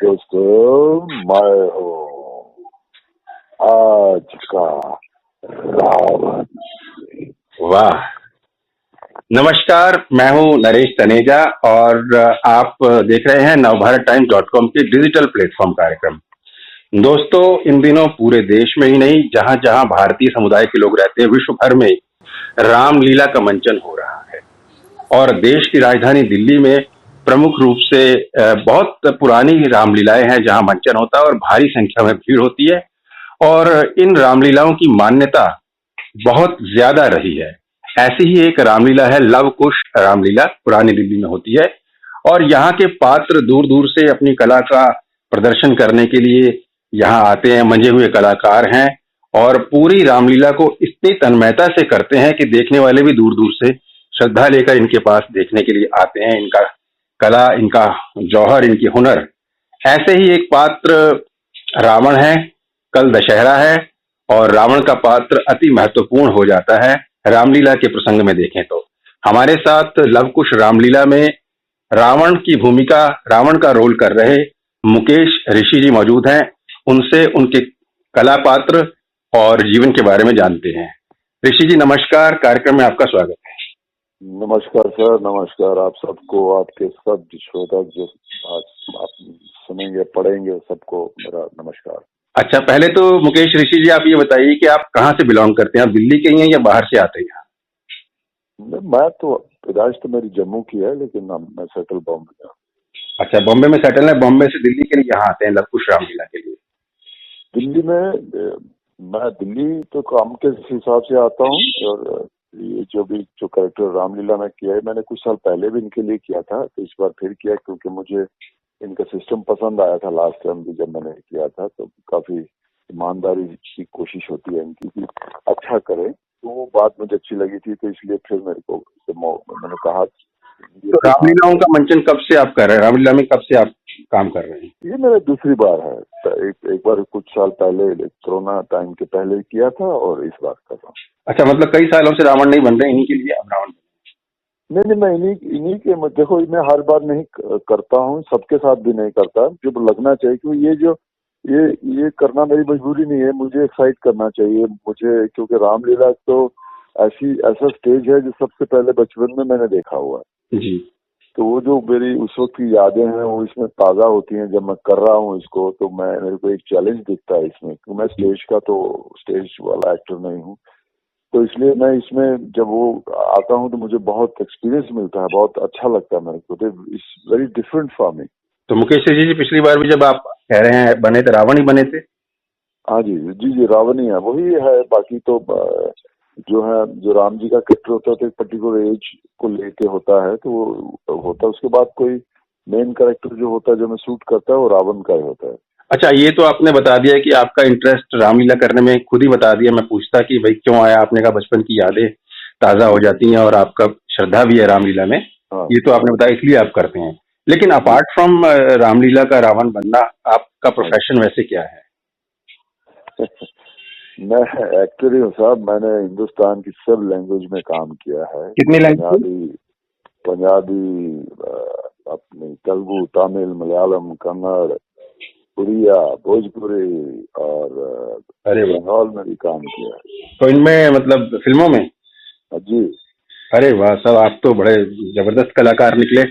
दोस्तों, मैं हूँ आज का रावण। वाह। नमस्कार, मैं हूं नरेश तनेजा और आप देख रहे हैं नवभारत टाइम्स .com के डिजिटल प्लेटफॉर्म कार्यक्रम। दोस्तों, इन दिनों पूरे देश में ही नहीं, जहां जहां भारतीय समुदाय के लोग रहते हैं, विश्व भर में रामलीला का मंचन हो रहा है। और देश की राजधानी दिल्ली में प्रमुख रूप से बहुत पुरानी रामलीलाएं हैं, जहां मंचन होता है और भारी संख्या में भीड़ होती है। और इन रामलीलाओं की मान्यता बहुत ज्यादा रही है। ऐसी ही एक रामलीला है लव कुश रामलीला, पुरानी दिल्ली में होती है। और यहाँ के पात्र दूर दूर से अपनी कला का प्रदर्शन करने के लिए यहाँ आते हैं। मंजे हुए कलाकार हैं और पूरी रामलीला को इतनी तन्मयता से करते हैं कि देखने वाले भी दूर दूर से श्रद्धा लेकर इनके पास देखने के लिए आते हैं। इनका कला, इनका जौहर, इनकी हुनर। ऐसे ही एक पात्र रावण है। कल दशहरा है और रावण का पात्र अति महत्वपूर्ण हो जाता है रामलीला के प्रसंग में देखें तो। हमारे साथ लवकुश रामलीला में रावण की भूमिका, रावण का रोल कर रहे मुकेश ऋषि जी मौजूद हैं। उनसे उनके कला पात्र और जीवन के बारे में जानते हैं। ऋषि जी नमस्कार, कार्यक्रम में आपका स्वागत है। नमस्कार सर, नमस्कार आप सबको, आपके सब श्रोता जो आज आप सुनेंगे पढ़ेंगे सबको मेरा नमस्कार। अच्छा, पहले तो मुकेश ऋषि जी आप ये बताइए कि आप कहाँ से बिलोंग करते हैं? आप दिल्ली के ही हैं या बाहर से आते हैं? मैं तो पैदाइश तो मेरी जम्मू की है, लेकिन मैं सेटल बॉम्बे में। अच्छा, बॉम्बे में सेटल है। बॉम्बे से दिल्ली के लिए यहाँ आते हैं लवकुश रामलीला के लिए? दिल्ली में मैं दिल्ली तो काम के हिसाब से आता हूँ, और ये जो कैरेक्टर रामलीला में किया है मैंने कुछ साल पहले भी इनके लिए किया था, तो इस बार फिर किया क्योंकि मुझे इनका सिस्टम पसंद आया था। लास्ट टाइम भी जब मैंने किया था तो काफी ईमानदारी की कोशिश होती है इनकी कि अच्छा करें, तो वो बात मुझे अच्छी लगी थी, तो इसलिए फिर मेरे को मैंने कहा। तो रामलीलाओं का मंचन कब से आप कर रहे हैं? रामलीला में कब से आप काम कर रहे हैं? ये मेरा दूसरी बार है। एक बार कुछ साल पहले कोरोना टाइम के पहले किया था और इस बार कर रहा हूँ। अच्छा, मतलब कई सालों से रावण नहीं बन रहे, इन्हीं के लिए अब रावण? नहीं, मैं इन्हीं के देखो, मैं हर बार नहीं करता हूँ, सबके साथ भी नहीं करता, जो लगना चाहिए। क्योंकि ये करना मेरी मजबूरी नहीं है, मुझे एक्साइट करना चाहिए मुझे, क्योंकि रामलीला तो ऐसा स्टेज है जो सबसे पहले बचपन में मैंने देखा हुआ है जी। तो वो जो मेरी उस वक्त की यादें हैं वो इसमें ताज़ा होती हैं जब मैं कर रहा हूँ इसको। तो मेरे को एक चैलेंज दिखता है इसमें, क्योंकि मैं स्टेज वाला एक्टर नहीं हूँ, तो इसलिए मैं इसमें जब वो आता हूँ तो मुझे बहुत एक्सपीरियंस मिलता है, बहुत अच्छा लगता है मेरे को। तो it's very different for me. तो मुकेश जी, पिछली बार भी जब आप कह रहे हैं बने थे, रावण ही बने थे? हाँ जी जी जी, रावण ही है, वही है। बाकी तो जो है, जो राम जी का कैरेक्टर होता है तो एक पर्टिकुलर एज को लेके होता है, तो वो होता है। उसके बाद कोई मेन कैरेक्टर जो होता है जो मैं शूट करता है वो रावण का ही होता है। अच्छा, ये तो आपने बता दिया कि आपका इंटरेस्ट रामलीला करने में खुद ही बता दिया। मैं पूछता कि भाई क्यों आया, आपने कहा बचपन की यादें ताजा हो जाती हैं और आपका श्रद्धा भी है रामलीला में। हाँ, ये तो आपने बताया, इसलिए आप करते हैं। लेकिन अपार्ट फ्रॉम रामलीला का रावण बनना, आपका प्रोफेशन वैसे क्या है? मैं एक्टर ही हूँ साहब। मैंने हिंदुस्तान की सब लैंग्वेज में काम किया है। कितनी लैंग्वेज? पंजाबी, अपनी तेलुगु, तमिल, मलयालम, कन्नड़, उड़िया, भोजपुरी और अरे वाह, बंगाल में भी काम किया है। तो इनमें मतलब फिल्मों में? जी। अरे वाह सब, आप तो बड़े जबरदस्त कलाकार निकले।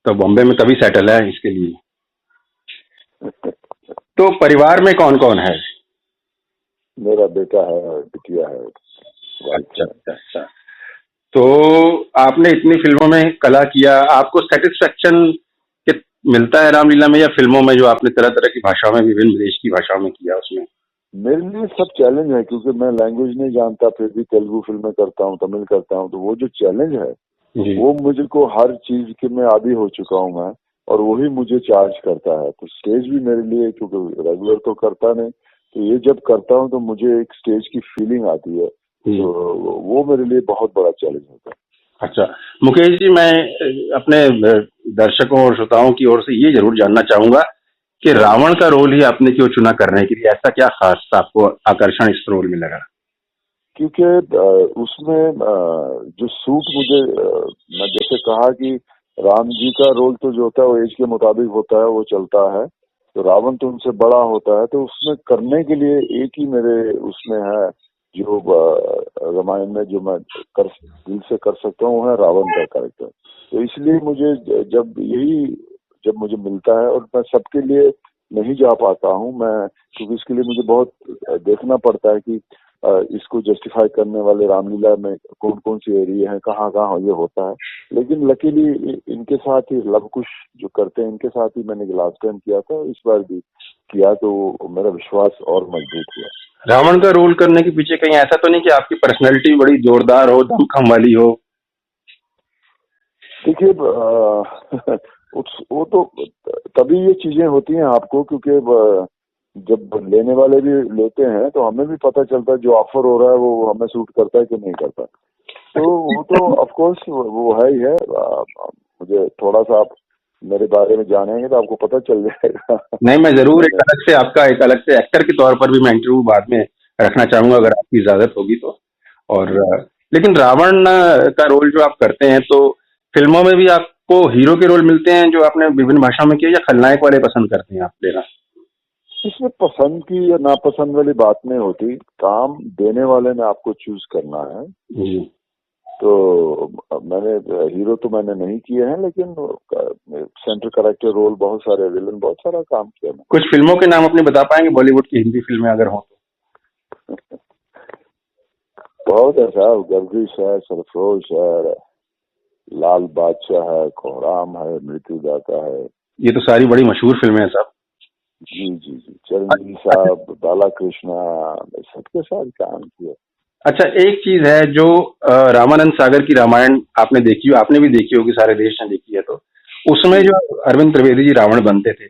तो बॉम्बे में कभी सेटल है इसके लिए? तो परिवार में कौन कौन है? मेरा बेटा है, बिटिया है, वाइफ अच्छा है। अच्छा अच्छा। तो आपने इतनी फिल्मों में कला किया, आपको सेटिस्फेक्शन मिलता है रामलीला में या फिल्मों में, जो आपने तरह तरह की भाषाओं में, विभिन्न देश की भाषाओं में किया उसमें? मेरे लिए सब चैलेंज है, क्योंकि मैं लैंग्वेज नहीं जानता, फिर भी तेलुगु फिल्में करता हूँ, तमिल करता हूँ, तो वो जो चैलेंज है जी। वो मुझे को हर चीज के मैं आदी हो चुका हूँ मैं, और वही मुझे चार्ज करता है। तो स्टेज भी मेरे लिए, क्योंकि रेगुलर तो करता नहीं, तो ये जब करता हूँ तो मुझे एक स्टेज की फीलिंग आती है, तो वो मेरे लिए बहुत बड़ा चैलेंज होता है। अच्छा मुकेश जी, मैं अपने दर्शकों और श्रोताओं की ओर से ये जरूर जानना चाहूंगा कि रावण का रोल ही आपने क्यों चुना करने के लिए? ऐसा क्या खास आपको आकर्षण इस रोल में लगा? क्योंकि उसमें जो सूट मुझे, मैं जैसे कहा कि राम जी का रोल तो जो होता है वो एज के मुताबिक होता है, वो चलता है। तो रावण तो उनसे बड़ा होता है, तो उसमें करने के लिए एक ही मेरे उसमें है जो रामायण में जो मैं कर दिल से कर सकता हूँ, वो है रावण का कैरेक्टर। तो इसलिए मुझे जब मुझे मिलता है, और मैं सबके लिए नहीं जा पाता हूँ मैं, क्योंकि इसके लिए मुझे बहुत देखना पड़ता है कि इसको जस्टिफाई करने वाले रामलीला में कौन कौन सी एरिया है, कहाँ कहाँ ये होता है। लेकिन लकीली इनके साथ ही लव कुश जो करते हैं, इनके साथ ही मैंने लास्ट टाइम किया था, इस बार भी किया, तो मेरा विश्वास और मजबूत हुआ। रावण का रोल करने के पीछे कहीं ऐसा तो नहीं कि आपकी पर्सनैलिटी बड़ी जोरदार हो, दमखम वाली हो? देखिए वो तो तभी ये चीजें होती हैं आपको, क्योंकि जब लेने वाले भी लेते हैं तो हमें भी पता चलता है जो ऑफर हो रहा है वो हमें सूट करता है कि नहीं करता। तो वो तो ऑफ कोर्स वो है ही है। मुझे थोड़ा सा आप मेरे बारे में जानेंगे तो आपको पता चल जाएगा। नहीं, मैं जरूर एक अलग से एक्टर के तौर पर भी मैं इंटरव्यू बाद में रखना चाहूंगा, अगर आपकी इजाजत होगी तो। और लेकिन रावण का रोल जो आप करते हैं, तो फिल्मों में भी आपको हीरो के रोल मिलते हैं जो आपने विभिन्न भाषाओं में किए, या खलनायक वाले पसंद करते हैं आप लेना? इसमें पसंद की या नापसंद वाली बात नहीं होती, काम देने वाले ने आपको चूज करना है। जी। तो मैंने हीरो तो मैंने नहीं किए हैं, लेकिन सेंटर कैरेक्टर रोल बहुत सारे, विलन बहुत सारा काम किया मैंने। कुछ फिल्मों के नाम अपने बता पाएंगे, बॉलीवुड की, हिंदी फिल्में अगर हो तो? बहुत है साहब, गर्दिश है, सरफरोश है, लाल बादशाह है, कोहराम है, मृत्युदाता है। ये तो सारी बड़ी मशहूर फिल्में हैं साहब। जी जी जी, चिरंजीवी साहब, बाला कृष्णा, सबके साथ काम किया। अच्छा, एक चीज है जो रामानंद सागर की रामायण आपने देखी हो, आपने भी देखी होगी, सारे देश ने देखी है, तो उसमें जो अरविंद त्रिवेदी जी रावण बनते थे,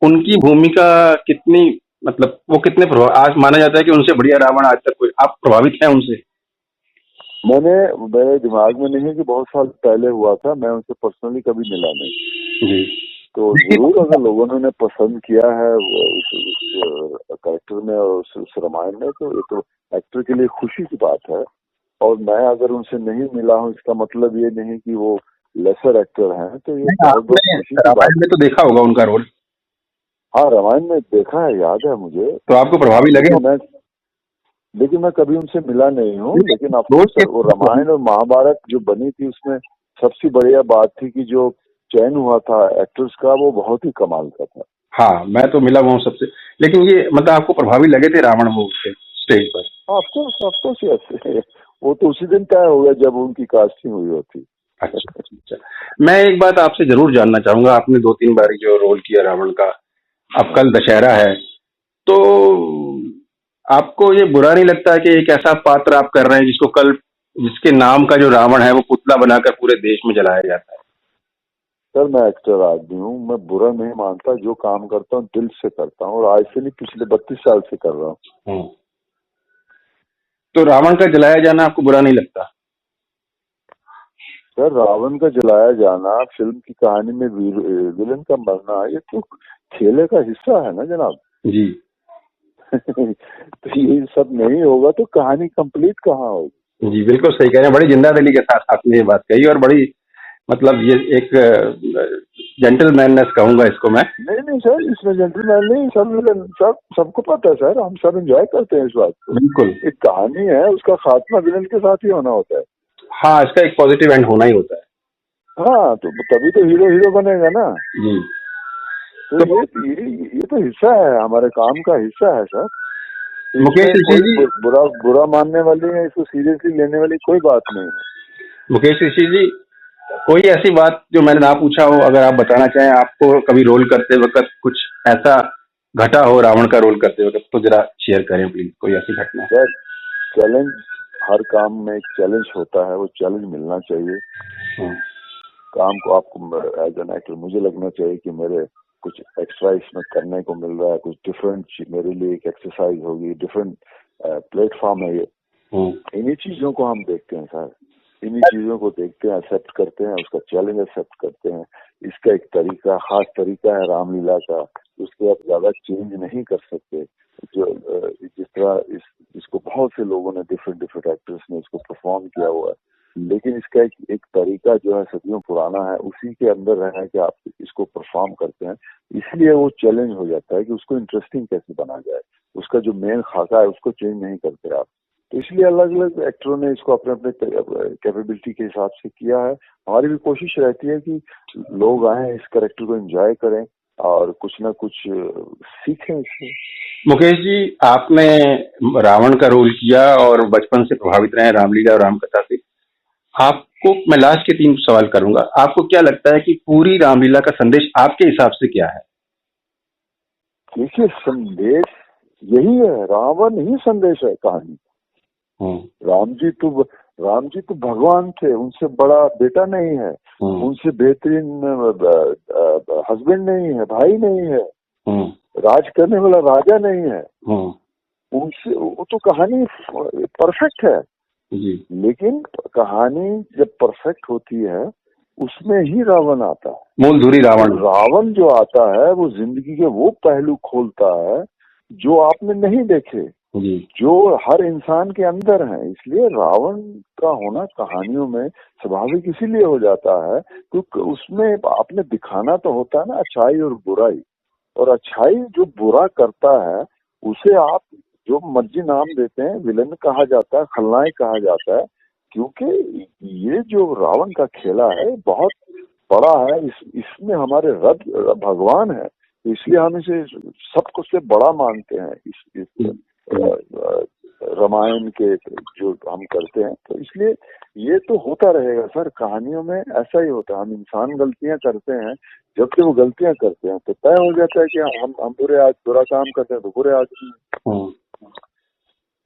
उनकी भूमिका कितनी, मतलब वो कितने प्रभाव, आज माना जाता है कि उनसे बढ़िया रावण आज तक कोई, आप प्रभावित हैं उनसे? मेरे दिमाग में नहीं है कि बहुत साल पहले हुआ था, मैं उनसे पर्सनली कभी मिला नहीं। जी। तो जरूर अगर लोगों ने पसंद किया है उस कैरेक्टर में और उस रामायण में, तो ये तो एक्टर के लिए खुशी की बात है। और मैं अगर उनसे नहीं मिला हूँ, इसका मतलब ये नहीं कि वो लेसर एक्टर हैं, तो ये बहुत बहुत खुशी की बात रामायण में तो देखा होगा उनका रोल? हाँ, रामायण में देखा है, याद है मुझे। तो आपको प्रभावी लगे? लेकिन मैं कभी उनसे मिला नहीं हूँ। लेकिन अफकोर्स वो रामायण और महाभारत जो बनी थी, उसमें सबसे बढ़िया बात थी कि जो चयन हुआ था एक्टर्स का, वो बहुत ही कमाल का था। हाँ, मैं तो मिला हुआ हूँ सबसे। लेकिन ये मतलब आपको प्रभावी लगे थे रावण वो स्टेज पर? Of course yes. वो तो उसी दिन तय हो गया जब उनकी कास्टिंग हुई होती। अच्छा। मैं एक बात आपसे जरूर जानना चाहूंगा, आपने 2-3 बार जो रोल किया रावण का, अब कल दशहरा है, तो आपको ये बुरा नहीं लगता है कि एक ऐसा पात्र आप कर रहे हैं जिसके नाम का जो रावण है वो पुतला बनाकर पूरे देश में जलाया जाता है? सर, मैं एक्टर आदमी हूँ, मैं बुरा नहीं मानता। जो काम करता हूँ दिल से करता हूँ, और आज से नहीं, पिछले 32 साल से कर रहा हूँ। तो रावण का जलाया जाना आपको बुरा नहीं लगता? सर, रावण का जलाया जाना, फिल्म की कहानी में विलन का मरना, ये तो खेले का हिस्सा है ना जनाब। जी। तो ये सब नहीं होगा तो कहानी कंप्लीट कहाँ होगी? जी, बिल्कुल सही कह रहे हैं, बड़ी जिंदा दिली के साथ आपने ये बात कही, और बड़ी, मतलब ये एक जेंटलमैननेस कहूंगा इसको मैं। नहीं सर, इसमें जेंटलमैन नहीं, सब सबको पता है सर, हम सब एंजॉय करते हैं इस बात को। बिल्कुल। एक कहानी है, उसका खात्मा विलन के साथ ही होना होता है। हाँ, इसका एक पॉजिटिव एंड होना ही होता है। हाँ, तो तभी तो हीरो बनेगा ना। जी। तो ये तो हिस्सा है, हमारे काम का हिस्सा है सर। मुकेश ऋषि जी, बुरा मानने वाली है, इसको सीरियसली लेने वाली कोई बात नहीं है। मुकेश ऋषि जी, कोई ऐसी बात जो मैंने ना पूछा हो, अगर आप बताना चाहें, आपको कभी रोल करते वक्त कुछ ऐसा घटा हो रावण का रोल करते वक्त, तो जरा शेयर करें प्लीज, कोई ऐसी घटना। सर, चैलेंज, हर काम में एक चैलेंज होता है, वो चैलेंज मिलना चाहिए। काम को आपको एज एन एक्टर मुझे लगना चाहिए कि मेरे कुछ एक्स्ट्रा इसमें करने को मिल रहा है, कुछ डिफरेंट, मेरे लिए एक एक्सरसाइज होगी, डिफरेंट प्लेटफॉर्म है ये। इन्हीं चीजों को हम देखते हैं सर, इन्हीं चीजों को देखते हैं, एक्सेप्ट करते हैं, उसका चैलेंज एक्सेप्ट करते हैं। इसका एक तरीका, खास तरीका है रामलीला का, उसके आप ज्यादा चेंज नहीं कर सकते। जो जिस तरह इसको बहुत से लोगों ने, डिफरेंट एक्टर्स ने इसको परफॉर्म किया हुआ है, लेकिन इसका एक तरीका जो है सदियों पुराना है, उसी के अंदर रहना है कि आप इसको परफॉर्म करते हैं। इसलिए वो चैलेंज हो जाता है कि उसको इंटरेस्टिंग कैसे बना जाए, उसका जो मेन खाका है उसको चेंज नहीं करते आप। तो इसलिए अलग अलग एक्टरों ने इसको अपने अपने कैपेबिलिटी के हिसाब से किया है। हमारी भी कोशिश रहती है कि लोग आए, इस कैरेक्टर को एंजॉय करें और कुछ ना कुछ सीखें इससे। मुकेश जी, आपने रावण का रोल किया और बचपन से प्रभावित रहे हैं रामलीला और रामकथा से। आपको मैं लास्ट के 3 सवाल करूंगा। आपको क्या लगता है कि पूरी रामलीला का संदेश आपके हिसाब से क्या है? देखिए, संदेश यही है, रावण ही संदेश है कहानी। राम जी तो भगवान थे, उनसे बड़ा बेटा नहीं है, उनसे बेहतरीन हस्बैंड नहीं है, भाई नहीं है, राज करने वाला राजा नहीं है। उनसे वो तो कहानी परफेक्ट है जी। लेकिन कहानी जब परफेक्ट होती है उसमें ही रावण आता है। मूलधुरी रावण जो आता है वो जिंदगी के वो पहलू खोलता है जो आपने नहीं देखे जी। जो हर इंसान के अंदर है। इसलिए रावण का होना कहानियों में स्वाभाविक इसीलिए हो जाता है क्योंकि उसमें आपने दिखाना तो होता है ना अच्छाई और बुराई, और अच्छाई जो बुरा करता है उसे आप जो मर्जी नाम देते हैं, विलन कहा जाता है, खलनायक कहा जाता है, क्योंकि ये जो रावण का खेला है बहुत बड़ा है। इसमें हमारे रब भगवान है, इसलिए हम इसे सब कुछ से बड़ा मानते हैं इस रामायण के जो हम करते हैं। तो इसलिए ये तो होता रहेगा सर, कहानियों में ऐसा ही होता है। हम इंसान गलतियां करते हैं, जब से वो गलतियां करते हैं तो तय हो जाता है कि हम बुरा काम करते हैं तो बुरे आदमी।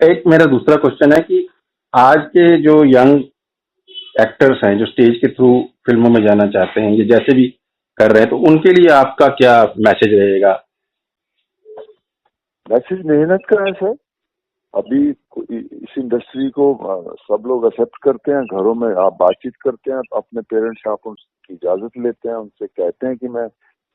एक मेरा दूसरा क्वेश्चन है कि आज के जो यंग एक्टर्स हैं जो स्टेज के थ्रू फिल्मों में जाना चाहते हैं, ये जैसे भी कर रहे हैं, तो उनके लिए आपका क्या मैसेज रहेगा? मैसेज मेहनत का है सर। अभी इस इंडस्ट्री को सब लोग एक्सेप्ट करते हैं, घरों में आप बातचीत करते हैं, अपने पेरेंट्स से आप उनकी इजाजत लेते हैं, उनसे कहते हैं कि मैं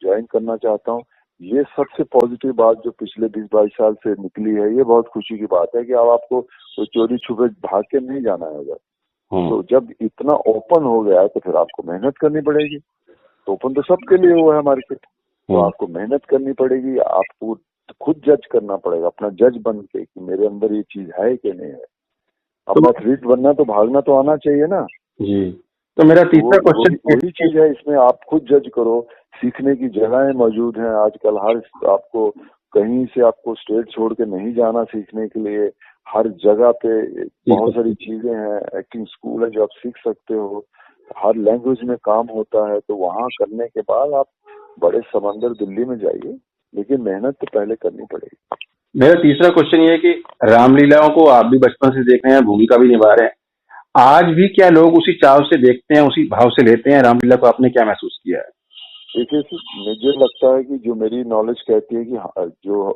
ज्वाइन करना चाहता हूँ। ये सबसे पॉजिटिव बात जो पिछले 20-22 साल से निकली है, ये बहुत खुशी की बात है कि अब आपको कोई चोरी छुपे भाग के नहीं जाना है उधर। तो जब इतना ओपन हो गया है तो फिर आपको मेहनत करनी पड़ेगी। तो ओपन तो सबके लिए हुआ है मार्केट, तो आपको मेहनत करनी पड़ेगी, आपको खुद जज करना पड़ेगा, अपना जज बन के कि मेरे अंदर ये चीज है कि नहीं है। अब एथलीट बनना तो भागना तो आना चाहिए ना जी। तो मेरा तीसरा क्वेश्चन वही चीज है, इसमें आप खुद जज करो। सीखने की जगहें मौजूद हैं आजकल, हर आपको कहीं से आपको स्टेट छोड़ के नहीं जाना सीखने के लिए, हर जगह पे बहुत सारी चीजें हैं। एक्टिंग स्कूल है जो आप सीख सकते हो, हर लैंग्वेज में काम होता है। तो वहाँ करने के बाद आप बड़े समंदर दिल्ली में जाइए, लेकिन मेहनत तो पहले करनी पड़ेगी। मेरा तीसरा क्वेश्चन ये है कि रामलीलाओं को आप भी बचपन से देख रहे हैं, भूमिका भी निभा रहे हैं, आज भी क्या लोग उसी चाव से देखते हैं, उसी भाव से लेते हैं रामलीला को? आपने क्या महसूस किया है? देखिए, मुझे लगता है कि जो मेरी नॉलेज कहती है कि जो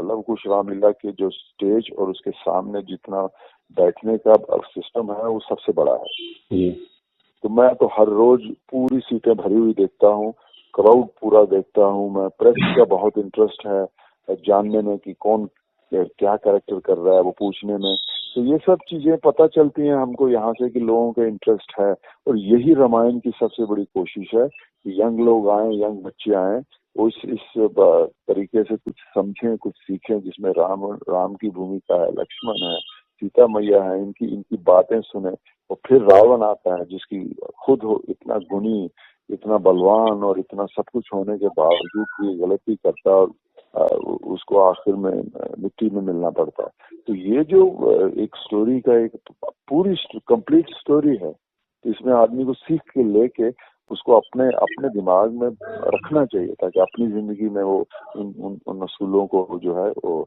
लव कुश रामलीला के जो स्टेज और उसके सामने जितना बैठने का सिस्टम है वो सबसे बड़ा है। तो मैं तो हर रोज पूरी सीटें भरी हुई देखता हूँ, क्राउड पूरा देखता हूँ मैं। प्रेस का बहुत इंटरेस्ट है जानने में कि कौन क्या कैरेक्टर कर रहा है, वो पूछने में। तो ये सब चीजें पता चलती हैं हमको यहाँ से कि लोगों का इंटरेस्ट है। और यही रामायण की सबसे बड़ी कोशिश है कि यंग लोग आए, यंग बच्चे आए, वो इस तरीके से कुछ समझें, कुछ सीखें, जिसमें राम की भूमिका है, लक्ष्मण है, सीता मैया है, इनकी बातें सुने। और फिर रावण आता है जिसकी खुद इतना गुणी, इतना बलवान और इतना सब कुछ होने के बावजूद भी गलती करता और उसको आखिर में मिट्टी में मिलना पड़ता है। तो ये जो एक स्टोरी का एक पूरी कंप्लीट स्टोरी है, तो इसमें आदमी को सीख के लेके उसको अपने अपने दिमाग में रखना चाहिए ताकि अपनी जिंदगी में वो उन असूलों को जो है वो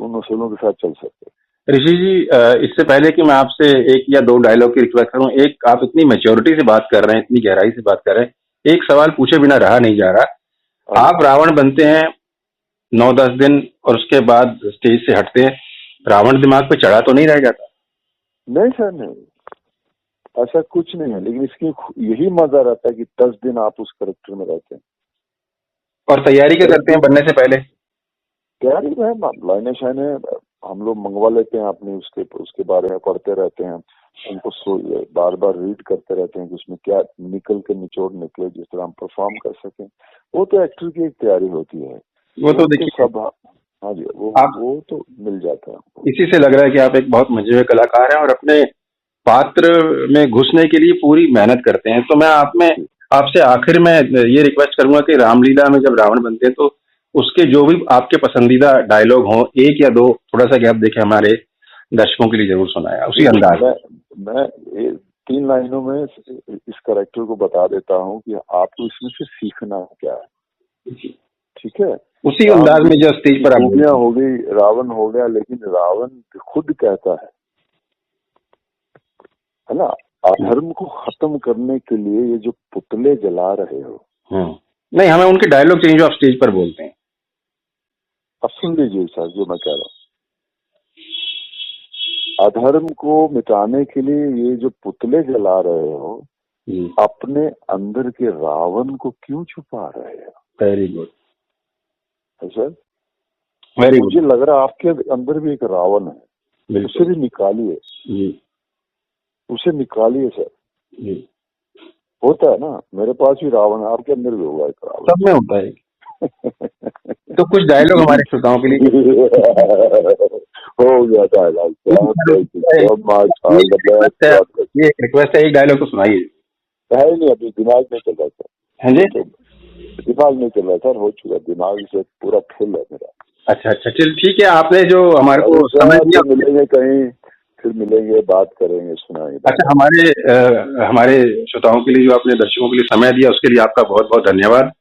उन असूलों के साथ चल सके। ऋषि जी, इससे पहले कि मैं आपसे एक या दो डायलॉग की रिक्वेस्ट करूं, एक आप इतनी मैच्योरिटी से बात कर रहे हैं, इतनी गहराई से बात कर रहे हैं, एक सवाल पूछे बिना रहा नहीं जा रहा। आप रावण बनते हैं 9-10 दिन और उसके बाद स्टेज से हटते हैं, रावण दिमाग पे चढ़ा तो नहीं रह जाता? नहीं सर, नहीं, ऐसा कुछ नहीं है। लेकिन इसकी यही मजा रहता है कि 10 दिन आप उस कैरेक्टर में रहते हैं। और तैयारी क्या करते हैं बनने से पहले? तैयारी में लाइनें शाइनें हम लोग मंगवा लेते हैं अपनी, उसके बारे में पढ़ते रहते हैं। उनको बार बार रीड करते रहते हैं कि उसमें क्या निकल के निचोड़ निकले, जिस तरह हम परफॉर्म कर सकें। वो तो एक्टर की एक तैयारी होती है, वो तो देखिए सब। हाँ जी, वो तो मिल जाता है। इसी से लग रहा है कि आप एक बहुत मंझे हुए कलाकार हैं और अपने पात्र में घुसने के लिए पूरी मेहनत करते हैं। तो मैं आपसे आखिर में ये रिक्वेस्ट करूंगा कि रामलीला में जब रावण बनते हैं तो उसके जो भी आपके पसंदीदा डायलॉग हों, एक या दो, थोड़ा सा गैप देके हमारे दर्शकों के लिए जरूर सुनाया उसी अंदाज में। मैं 3 लाइनों में इस कैरेक्टर को बता देता हूँ कि आपको इसमें से सीखना क्या है। ठीक है, उसी अंदाज में जो स्टेज पर हो गई, रावण हो गया, लेकिन रावण खुद कहता है ना, अधर्म को खत्म करने के लिए ये जो पुतले जला रहे हो। नहीं, हमें उनके डायलॉग चाहिए जो आप स्टेज पर बोलते हैं। अब सुन लीजिए सर जो मैं कह रहा हूँ, अधर्म को मिटाने के लिए ये जो पुतले जला रहे हो, अपने अंदर के रावण को क्यों छुपा रहे हो? वेरी गुड सर, वेरी मुझे लग रहा है आपके अंदर भी एक रावण है, उसे भी निकालिए, उसे निकालिए सर। होता है ना, मेरे पास भी रावण है, आपके अंदर भी होगा एक रावण, सब में होता है। तो कुछ डायलॉग हमारे श्रोताओं के लिए हो गया था। ये रिक्वेस्ट है, एक डायलॉग तो सुनाइए। है नहीं, अभी दिमाग नहीं चल रहा सर। हाँ जी, दिमाग नहीं चल रहा सर, हो चुका, दिमाग से पूरा फुल है मेरा। अच्छा, चल ठीक है, आपने जो हमारे को समय दिया, मिलेंगे कहीं, फिर मिलेंगे, बात करेंगे, सुनाएंगे। अच्छा, हमारे श्रोताओं के लिए जो आपने दर्शकों के लिए समय दिया उसके लिए आपका बहुत बहुत धन्यवाद।